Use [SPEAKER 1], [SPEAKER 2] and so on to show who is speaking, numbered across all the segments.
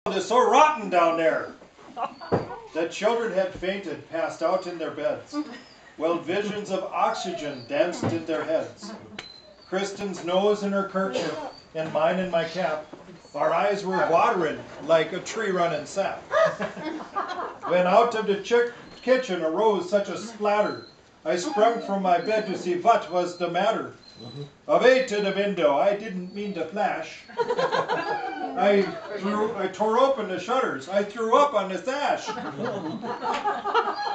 [SPEAKER 1] It is so rotten down there. The children had fainted, passed out in their beds, while visions of oxygen danced in their heads. Kristen's nose in her kerchief, and mine in my cap, our eyes were watering like a tree running sap. When out of the kitchen arose such a splatter, I sprung from my bed to see what was the matter. Away to the window, I didn't mean to flash. I tore open the shutters, I threw up on the sash.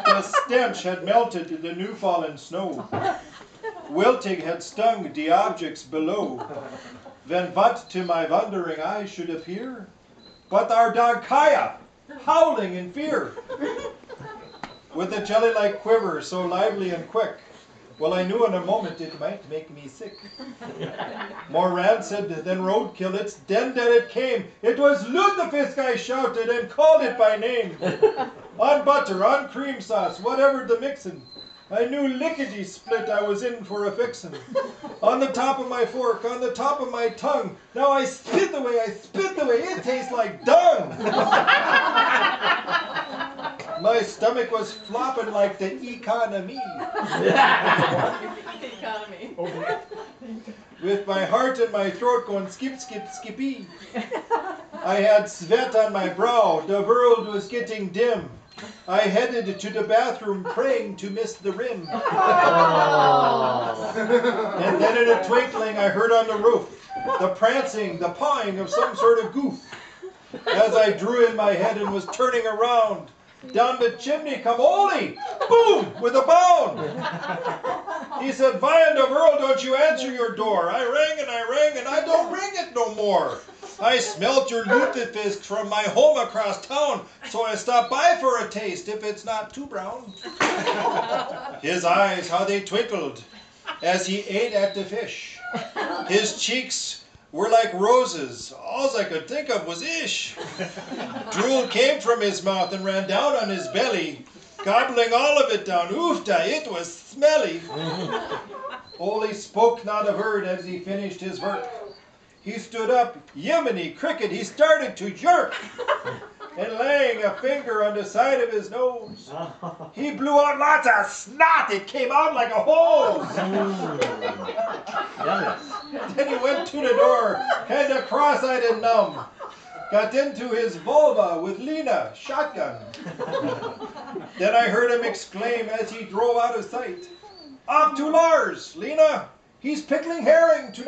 [SPEAKER 1] The stench had melted the new fallen snow. Wilting had stung the objects below. Then what to my wondering eyes should appear but our dog Kaya, howling in fear. With a jelly-like quiver so lively and quick, well, I knew in a moment it might make me sick. More rancid than roadkill, it's then that it came. It was lutefisk, I shouted and called it by name. On butter, on cream sauce, whatever the mixin', I knew lickety-split I was in for a fixin'. On the top of my fork, on the top of my tongue, now I spit away, it tastes like dung. My stomach was flopping like the economy. With my heart and my throat going skip, skip, skippy. I had sweat on my brow, the world was getting dim. I headed to the bathroom praying to miss the rim. And then in a twinkling I heard on the roof the prancing, the pawing of some sort of goof. As I drew in my head and was turning around, down the chimney come Ole, boom, with a bound. He said, "Why in the world don't you answer your door? I rang and I don't ring it no more. I smelt your lutefisk from my home across town, so I stopped by for a taste if it's not too brown." His eyes, how they twinkled as he ate at the fish. His cheeks were like roses. All I could think of was ish. Drool came from his mouth and ran down on his belly, gobbling all of it down. Oofta, it was smelly. Ole spoke not a word as he finished his work. He stood up, Yemeni cricket, he started to jerk. And laying a finger on the side of his nose, he blew out lots of snot. It came out like a hose. Then he went to the door, kind of cross-eyed and numb. Got into his vulva with Lena, shotgun. Then I heard him exclaim as he drove out of sight, "Off to Lars, Lena, he's pickling herring tonight."